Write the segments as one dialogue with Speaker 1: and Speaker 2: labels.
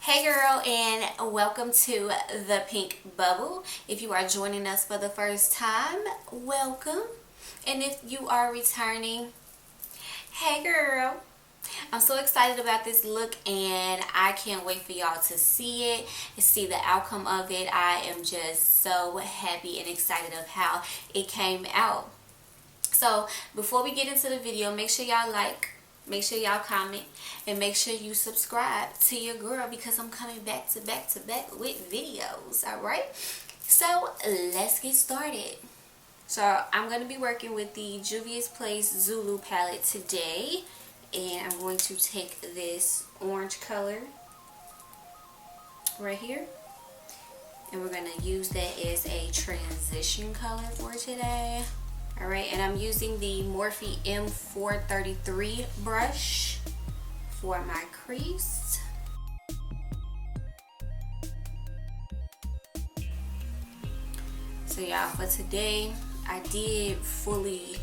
Speaker 1: Hey girl, and welcome to the Pink Bubble. If you are joining us for the first time, welcome. And if you are returning, hey girl. I'm so excited about this look and I can't wait for y'all to see it and see the outcome of it. I am just so happy and excited of how it came out. So before we get into the video, make sure y'all like, make sure y'all comment, and make sure you subscribe to your girl because I'm coming back to back with videos. Alright, so let's get started. So I'm going to be working with the Juvias Place Zulu palette today, and I'm going to take this orange color right here, and we're going to use that as a transition color for today. Alright, and I'm using the Morphe M433 brush for my crease. So y'all, for today, I did fully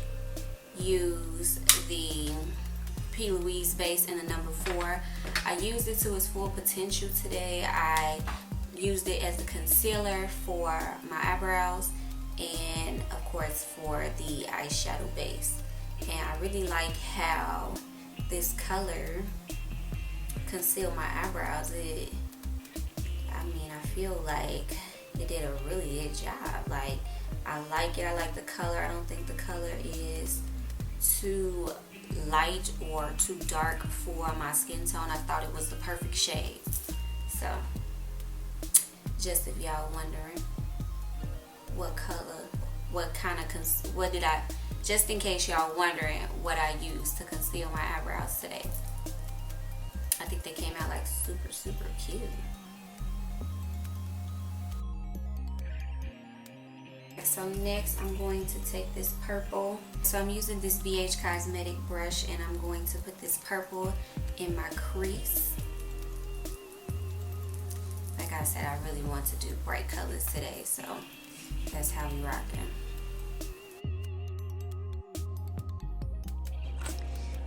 Speaker 1: use the Louise Base in the number 4. I used it to its full potential today. I used it as a concealer for my eyebrows and of course for the eyeshadow base. And I really like how this color concealed my eyebrows. I feel like it did a really good job. Like, I like it. I like the color. I don't think the color is too light or too dark for my skin tone. I thought it was the perfect shade. So just if y'all wondering what color, just in case y'all wondering what I used to conceal my eyebrows today. I think they came out like super cute. So next I'm going to take this purple. So I'm using this Cosmetic brush and I'm going to put this purple in my crease. Like I said, I really want to do bright colors today, so that's how we rocking.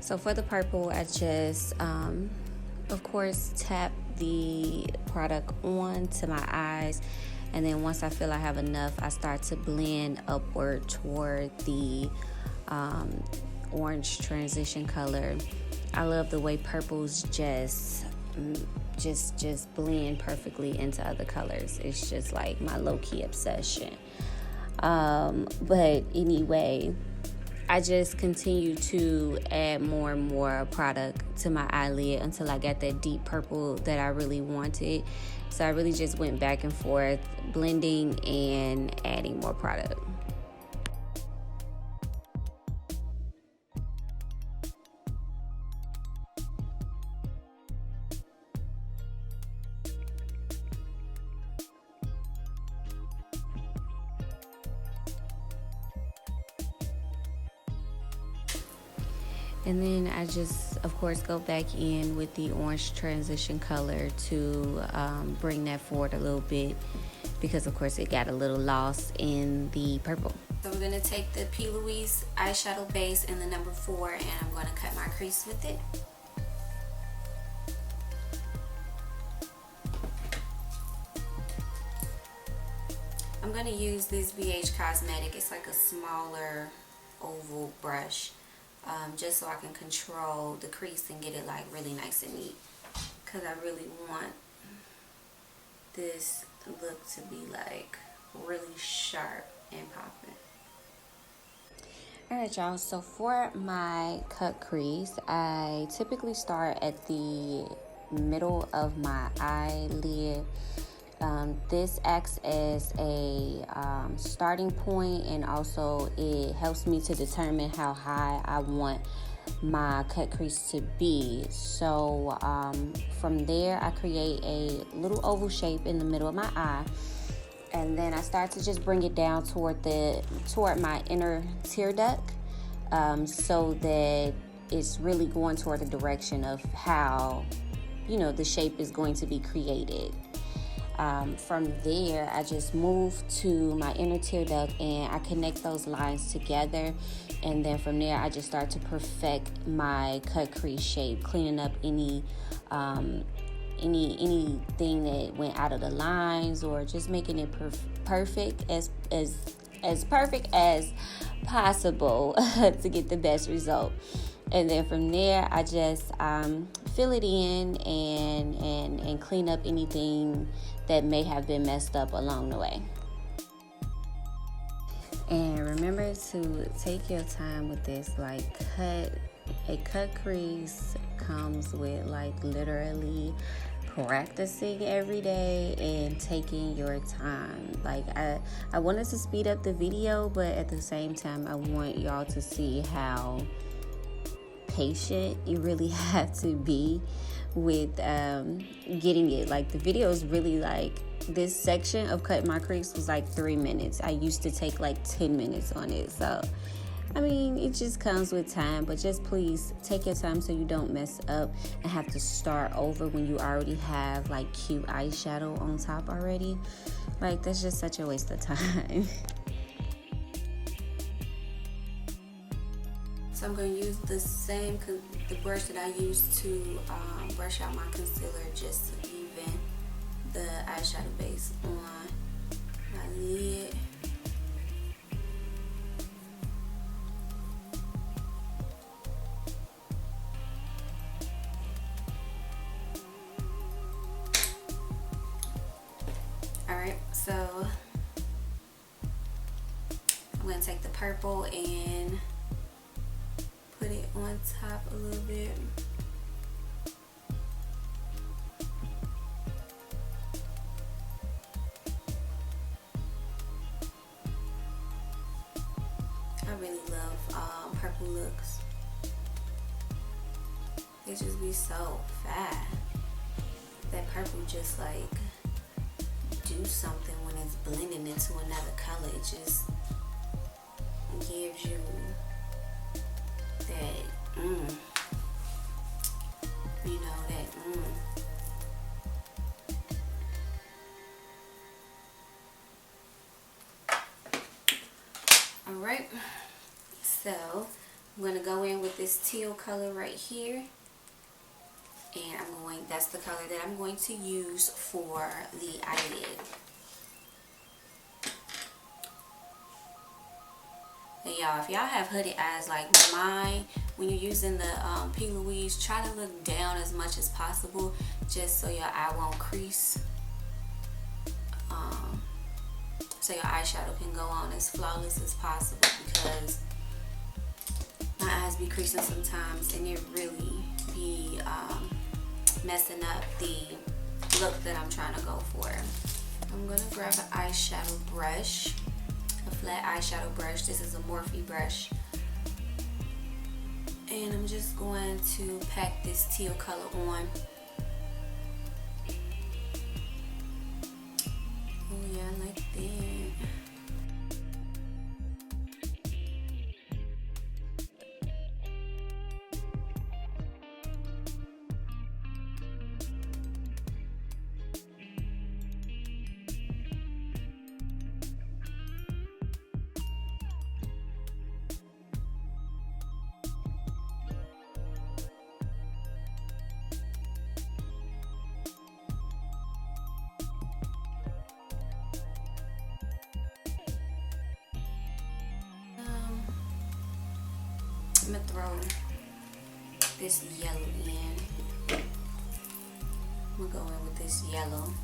Speaker 1: So for the purple, I just, of course, tap the product on to my eyes. And then once I feel I have enough, I start to blend upward toward the orange transition color. I love the way purples just blend perfectly into other colors. It's just like my low-key obsession. But anyway, I just continue to add more and more product to my eyelid until I got that deep purple that I really wanted. So I really just went back and forth, blending and adding more product. And then I just, of course, go back in with the orange transition color to bring that forward a little bit because, of course, it got a little lost in the purple. So we're going to take the P. Louise eyeshadow base in the number 4 and I'm going to cut my crease with it. I'm going to use this Cosmetic. It's like a smaller oval brush. Just so I can control the crease and get it like really nice and neat, because I really want this look to be like really sharp and popping. Alright y'all, so for my cut crease, I typically start at the middle of my eyelid. This acts as a starting point, and also it helps me to determine how high I want my cut crease to be. So from there I create a little oval shape in the middle of my eye, and then I start to just bring it down toward my inner tear duct, so that it's really going toward the direction of how, you know, the shape is going to be created. From there, I just move to my inner tear duct and I connect those lines together, and then from there I just start to perfect my cut crease shape, cleaning up any anything that went out of the lines, or just making it perfect as perfect as possible to get the best result. And then from there, I just fill it in and clean up anything that may have been messed up along the way. And remember to take your time with this. Like, a cut crease comes with like literally practicing every day and taking your time. Like, I wanted to speed up the video, but at the same time, I want y'all to see how patient you really have to be with getting it. Like, the video is really like, this section of cutting my crease was like 3 minutes. I used to take like 10 minutes on it. So I mean, it just comes with time, but just please take your time so you don't mess up and have to start over when you already have like cute eyeshadow on top already. Like, that's just such a waste of time. So I'm going to use the brush that I used to brush out my concealer, just to even the eyeshadow base on my lid. Alright, so I'm going to take the purple and put it on top a little bit. I really love purple looks. They just be so fat. That purple just like do something when it's blending into another color. It just gives you that you know, that Alright, so I'm going to go in with this teal color right here, and that's the color that I'm going to use for the eyelid. And y'all, if y'all have hooded eyes like mine, when you're using the P. Louise, try to look down as much as possible, just so your eye won't crease. So your eyeshadow can go on as flawless as possible, because my eyes be creasing sometimes and it really be messing up the look that I'm trying to go for. I'm going to grab an eyeshadow brush, a flat eyeshadow brush. This is a Morphe brush. And I'm just going to pack this teal color on. Oh yeah, like that. I'm gonna throw this yellow in. I'm gonna go in with this yellow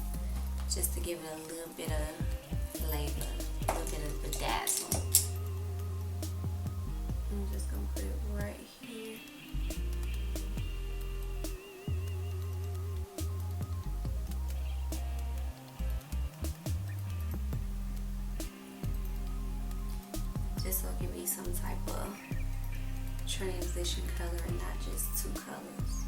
Speaker 1: just to give it a little bit of flavor, a little bit of bedazzle. I'm just gonna put it right here. Just so it can be some type of transition color and not just two colors.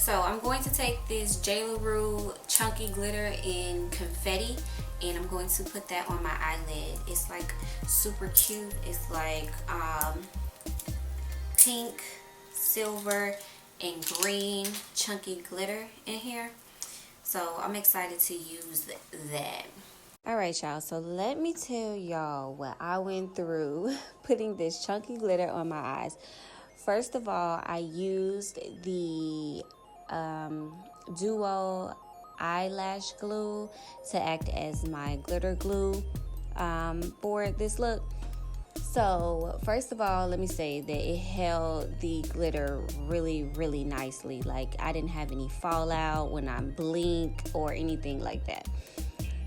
Speaker 1: So I'm going to take this JLarue Chunky Glitter in Confetti, and I'm going to put that on my eyelid. It's like super cute. It's like pink, silver, and green chunky glitter in here. So I'm excited to use that. Alright y'all, so let me tell y'all what I went through putting this chunky glitter on my eyes. First of all, I used the Duo eyelash glue to act as my glitter glue for this look. So first of all, let me say that it held the glitter really, really nicely. Like, I didn't have any fallout when I blink or anything like that.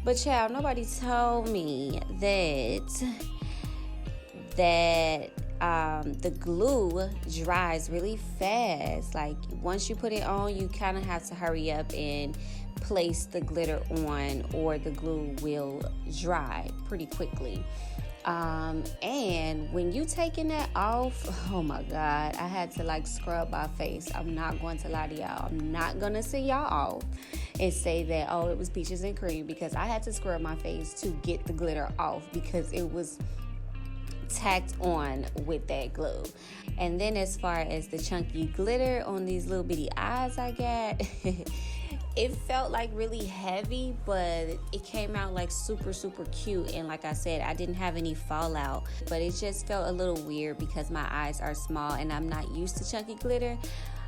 Speaker 1: But child, nobody told me that the glue dries really fast. Like, once you put it on, you kind of have to hurry up and place the glitter on, or the glue will dry pretty quickly. And when you taking that off, oh my God, I had to like scrub my face. I'm not going to lie to y'all. I'm not gonna see y'all off and say that, oh, it was peaches and cream, because I had to scrub my face to get the glitter off because it was tacked on with that glue. And then as far as the chunky glitter on these little bitty eyes I got, it felt like really heavy, but it came out like super, super cute. And like I said, I didn't have any fallout, but it just felt a little weird because my eyes are small and I'm not used to chunky glitter.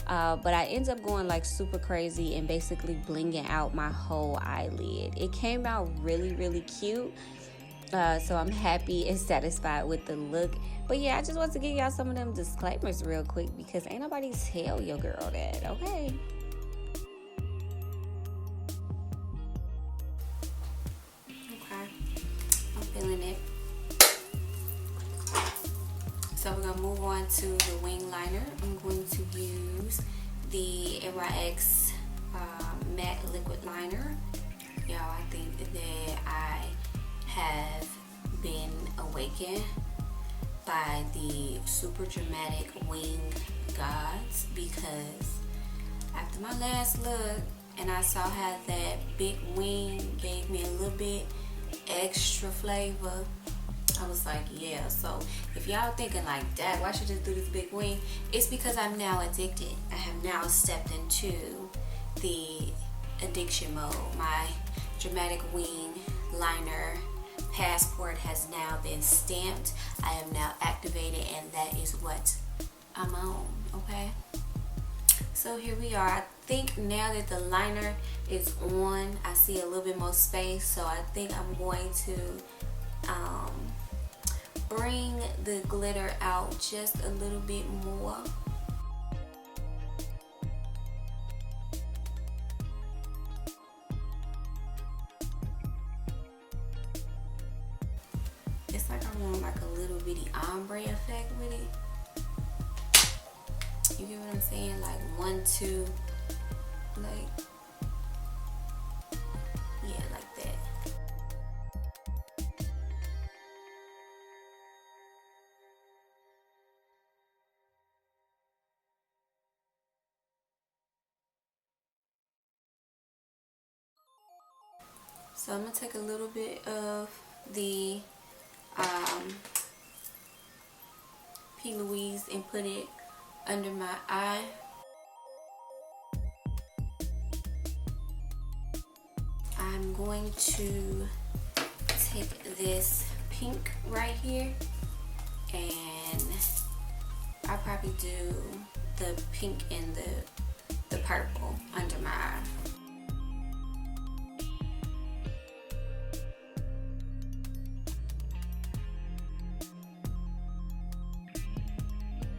Speaker 1: But I ended up going like super crazy and basically blinging out my whole eyelid. It came out really, really cute. So I'm happy and satisfied with the look. But yeah, I just want to give y'all some of them disclaimers real quick, because ain't nobody tell your girl that, okay? Okay, I'm feeling it. So we're gonna move on to the wing liner. I'm going to use the HEYYX matte liquid liner. Y'all, I think that I have been awakened by the super dramatic wing gods, because after my last look and I saw how that big wing gave me a little bit extra flavor, I was like, yeah. So if y'all thinking like, Dad, why should I just do this big wing? It's because I'm now addicted. I have now stepped into the addiction mode. My dramatic wing liner passport has now been stamped. I am now activated, and that is what I'm on, okay? So here we are. I think now that the liner is on, I see a little bit more space, so I think I'm going to bring the glitter out just a little bit more. It's like I want like a little bitty ombre effect with it. You get what I'm saying? Like 1, 2, like, yeah, like that. So I'm gonna take a little bit of the Louise and put it under my eye. I'm going to take this pink right here, and I'll probably do the pink and the purple under my eye.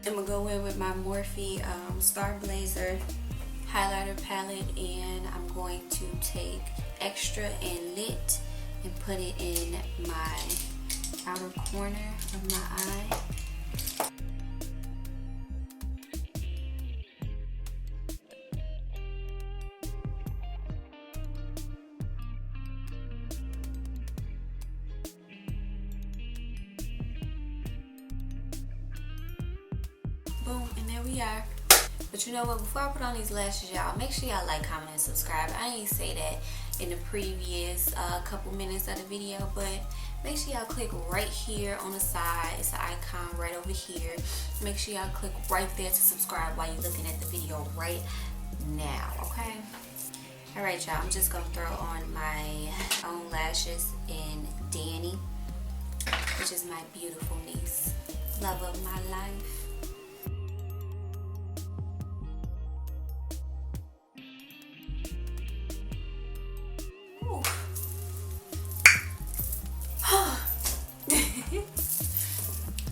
Speaker 1: I'm gonna go in with my Morphe Star Blazer highlighter palette, and I'm going to take Extra and Lit and put it in my outer corner of my eye. Boom, and there we are. But you know what, before I put on these lashes, y'all, make sure y'all like, comment, and subscribe. I ain't say that in the previous couple minutes of the video, but make sure y'all click right here on the side. It's the icon right over here. Make sure y'all click right there to subscribe while you're looking at the video right now, okay? Alright, y'all, I'm just gonna throw on my own lashes in Danny, which is my beautiful niece, love of my life.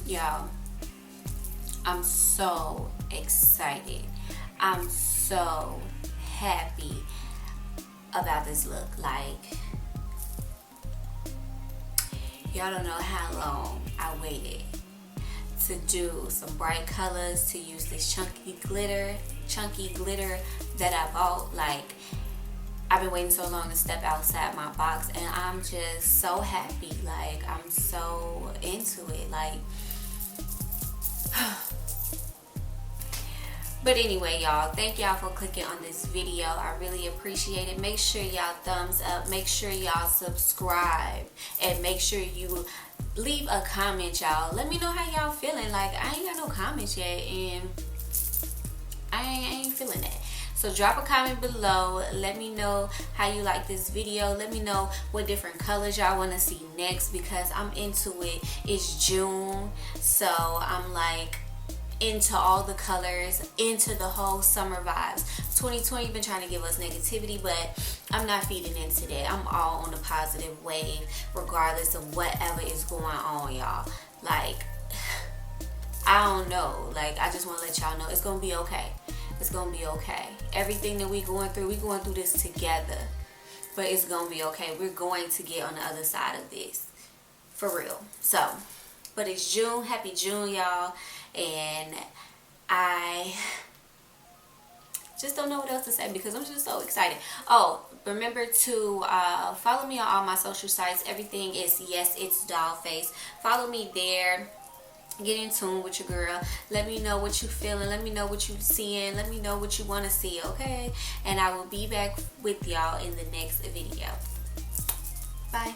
Speaker 1: Y'all, I'm so excited. I'm so happy about this look. Like, y'all don't know how long I waited to do some bright colors, to use this chunky glitter that I bought. Like, I've been waiting so long to step outside my box, and I'm just so happy. Like, I'm so into it. Like, but anyway, y'all, thank y'all for clicking on this video. I really appreciate it. Make sure y'all thumbs up, make sure y'all subscribe, and make sure you leave a comment, y'all. Let me know how y'all feeling. Like, I ain't got no comments yet, and I ain't feeling that. So drop a comment below. Let me know how you like this video. Let me know what different colors y'all want to see next, because I'm into it. It's June, so I'm like into all the colors, into the whole summer vibes. 2020 been trying to give us negativity, but I'm not feeding into that. I'm all on the positive wave, regardless of whatever is going on, y'all. Like, I don't know. Like, I just want to let y'all know it's gonna be okay. It's gonna be okay. Everything that we going through this together. But it's gonna be okay. We're going to get on the other side of this. For real. So, but it's June. Happy June, y'all. And I just don't know what else to say, because I'm just so excited. Oh, remember to follow me on all my social sites. Everything is Yes It's Dollface. Follow me there. Get in tune with your girl. Let me know what you feeling. Let me know what you seeing. Let me know what you want to see, okay? And I will be back with y'all in the next video. Bye.